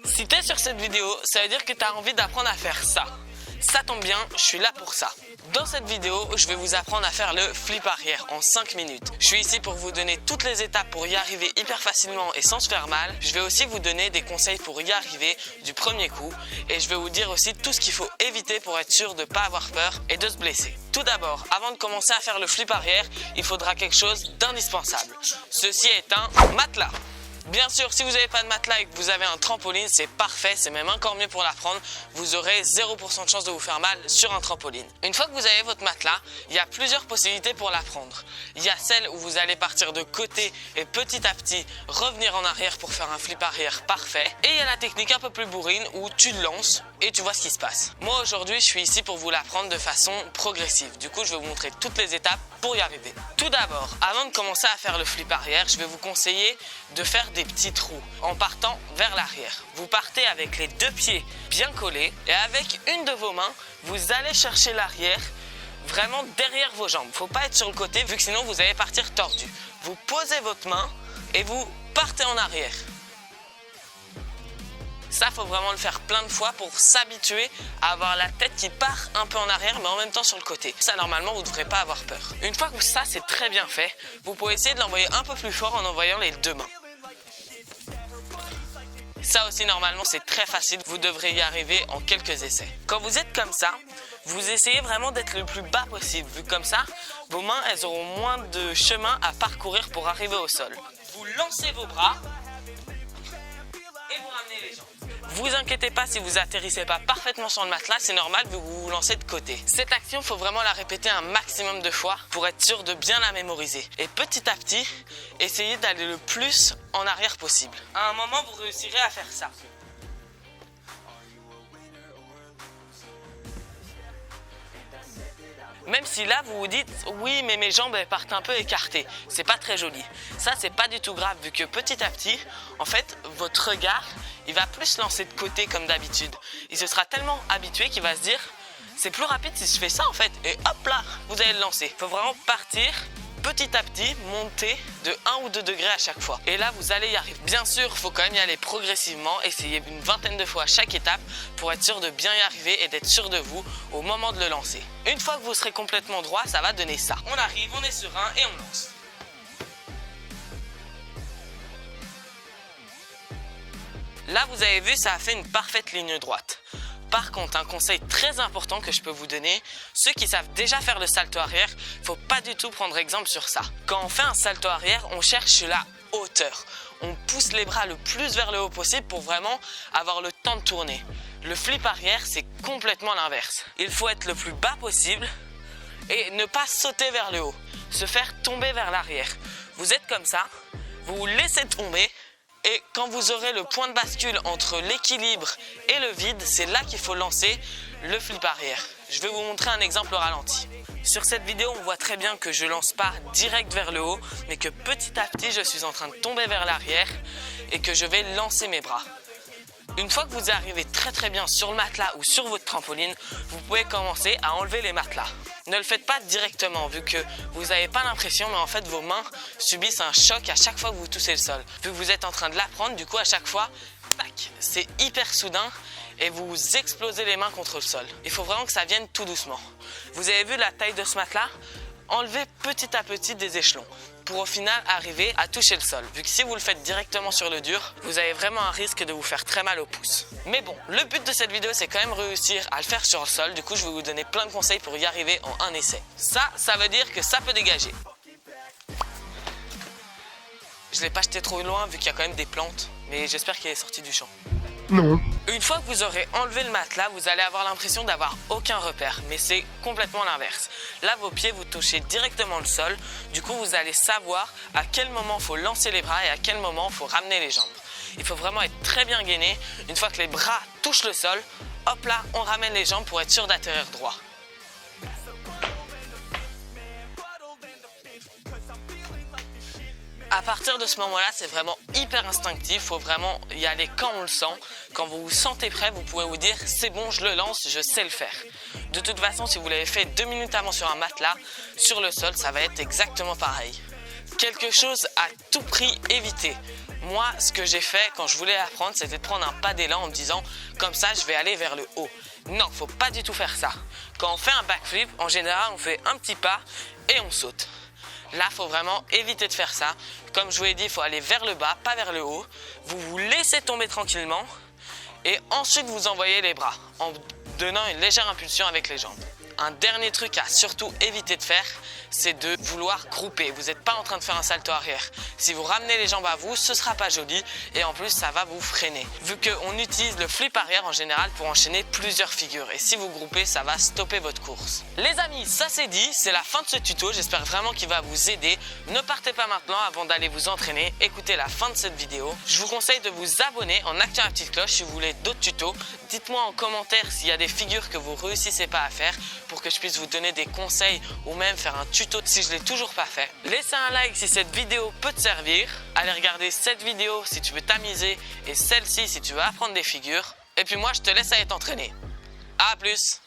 Si t'es sur cette vidéo, ça veut dire que t'as envie d'apprendre à faire ça. Ça tombe bien, je suis là pour ça. Dans cette vidéo, je vais vous apprendre à faire le flip arrière en 5 minutes. Je suis ici pour vous donner toutes les étapes pour y arriver hyper facilement et sans se faire mal. Je vais aussi vous donner des conseils pour y arriver du premier coup. Et je vais vous dire aussi tout ce qu'il faut éviter pour être sûr de ne pas avoir peur et de se blesser. Tout d'abord, avant de commencer à faire le flip arrière, il faudra quelque chose d'indispensable. Ceci est un matelas. Bien sûr, si vous n'avez pas de matelas et que vous avez un trampoline, c'est parfait, c'est même encore mieux pour l'apprendre. Vous aurez 0% de chance de vous faire mal sur un trampoline. Une fois que vous avez votre matelas, il y a plusieurs possibilités pour l'apprendre. Il y a celle où vous allez partir de côté et petit à petit revenir en arrière pour faire un flip arrière parfait. Et il y a la technique un peu plus bourrine où tu le lances et tu vois ce qui se passe. Moi aujourd'hui, je suis ici pour vous l'apprendre de façon progressive. Du coup, je vais vous montrer toutes les étapes pour y arriver. Tout d'abord, avant de commencer à faire le flip arrière, je vais vous conseiller de faire des petits trous en partant vers l'arrière. Vous partez avec les deux pieds bien collés et avec une de vos mains, vous allez chercher l'arrière vraiment derrière vos jambes. Faut pas être sur le côté vu que sinon vous allez partir tordu. Vous posez votre main et vous partez en arrière. Ça, faut vraiment le faire plein de fois pour s'habituer à avoir la tête qui part un peu en arrière, mais en même temps sur le côté. Ça, normalement, vous ne devrez pas avoir peur. Une fois que ça, c'est très bien fait, vous pouvez essayer de l'envoyer un peu plus fort en envoyant les deux mains. Ça aussi, normalement, c'est très facile. Vous devrez y arriver en quelques essais. Quand vous êtes comme ça, vous essayez vraiment d'être le plus bas possible. Vu comme ça, vos mains, elles auront moins de chemin à parcourir pour arriver au sol. Vous lancez vos bras et vous ramenez les jambes. Vous inquiétez pas si vous atterrissez pas parfaitement sur le matelas, c'est normal vu que vous vous lancez de côté. Cette action, il faut vraiment la répéter un maximum de fois pour être sûr de bien la mémoriser. Et petit à petit, essayez d'aller le plus en arrière possible. À un moment, vous réussirez à faire ça. Même si là vous vous dites oui mais mes jambes elles partent un peu écartées, c'est pas très joli. Ça c'est pas du tout grave vu que petit à petit, en fait votre regard il va plus se lancer de côté comme d'habitude. Il se sera tellement habitué qu'il va se dire c'est plus rapide si je fais ça en fait et hop là vous allez le lancer. Il faut vraiment partir petit à petit, monter de 1 ou 2 degrés à chaque fois. Et là, vous allez y arriver. Bien sûr, il faut quand même y aller progressivement, essayer une vingtaine de fois à chaque étape pour être sûr de bien y arriver et d'être sûr de vous au moment de le lancer. Une fois que vous serez complètement droit, ça va donner ça. On arrive, on est serein et on lance. Là, vous avez vu, ça a fait une parfaite ligne droite. Par contre, un conseil très important que je peux vous donner, ceux qui savent déjà faire le salto arrière, il ne faut pas du tout prendre exemple sur ça. Quand on fait un salto arrière, on cherche la hauteur. On pousse les bras le plus vers le haut possible pour vraiment avoir le temps de tourner. Le flip arrière, c'est complètement l'inverse. Il faut être le plus bas possible et ne pas sauter vers le haut, se faire tomber vers l'arrière. Vous êtes comme ça, vous vous laissez tomber. Et quand vous aurez le point de bascule entre l'équilibre et le vide, c'est là qu'il faut lancer le flip arrière. Je vais vous montrer un exemple au ralenti. Sur cette vidéo, on voit très bien que je lance pas direct vers le haut, mais que petit à petit, je suis en train de tomber vers l'arrière et que je vais lancer mes bras. Une fois que vous arrivez très bien sur le matelas ou sur votre trampoline, vous pouvez commencer à enlever les matelas. Ne le faites pas directement vu que vous n'avez pas l'impression, mais en fait vos mains subissent un choc à chaque fois que vous toussez le sol. Vu que vous êtes en train de l'apprendre, du coup à chaque fois, tac, c'est hyper soudain et vous explosez les mains contre le sol. Il faut vraiment que ça vienne tout doucement. Vous avez vu la taille de ce matelas? Enlevez petit à petit des échelons pour au final arriver à toucher le sol. Vu que si vous le faites directement sur le dur, vous avez vraiment un risque de vous faire très mal au pouce. Mais bon, le but de cette vidéo, c'est quand même réussir à le faire sur le sol. Du coup, je vais vous donner plein de conseils pour y arriver en un essai. Ça veut dire que ça peut dégager. Je ne l'ai pas jeté trop loin vu qu'il y a quand même des plantes, mais j'espère qu'il est sorti du champ. Non. Une fois que vous aurez enlevé le matelas, vous allez avoir l'impression d'avoir aucun repère, mais c'est complètement l'inverse. Là, vos pieds, vous touchez directement le sol. Du coup, vous allez savoir à quel moment il faut lancer les bras et à quel moment il faut ramener les jambes. Il faut vraiment être très bien gainé. Une fois que les bras touchent le sol, hop là, on ramène les jambes pour être sûr d'atterrir droit. À partir de ce moment-là, c'est vraiment hyper instinctif. Il faut vraiment y aller quand on le sent. Quand vous vous sentez prêt, vous pouvez vous dire « c'est bon, je le lance, je sais le faire ». De toute façon, si vous l'avez fait 2 minutes avant sur un matelas, sur le sol, ça va être exactement pareil. Quelque chose à tout prix éviter. Moi, ce que j'ai fait quand je voulais apprendre, c'était de prendre un pas d'élan en me disant comme ça, je vais aller vers le haut. Non, faut pas du tout faire ça. Quand on fait un backflip, en général, on fait un petit pas et on saute. Là, il faut vraiment éviter de faire ça. Comme je vous l'ai dit, il faut aller vers le bas, pas vers le haut. Vous vous laissez tomber tranquillement et ensuite vous envoyez les bras en donnant une légère impulsion avec les jambes. Un dernier truc à surtout éviter de faire, c'est de vouloir grouper. Vous n'êtes pas en train de faire un salto arrière. Si vous ramenez les jambes à vous, ce ne sera pas joli et en plus ça va vous freiner. Vu qu'on utilise le flip arrière en général pour enchaîner plusieurs figures et si vous groupez, ça va stopper votre course. Les amis, ça c'est dit, c'est la fin de ce tuto. J'espère vraiment qu'il va vous aider. Ne partez pas maintenant avant d'aller vous entraîner. Écoutez la fin de cette vidéo. Je vous conseille de vous abonner en activant la petite cloche si vous voulez d'autres tutos. Dites-moi en commentaire s'il y a des figures que vous ne réussissez pas à faire pour que je puisse vous donner des conseils ou même faire un tuto si je ne l'ai toujours pas fait. Laissez un like si cette vidéo peut te servir. Allez regarder cette vidéo si tu veux t'amuser et celle-ci si tu veux apprendre des figures. Et puis moi, je te laisse aller t'entraîner. À plus!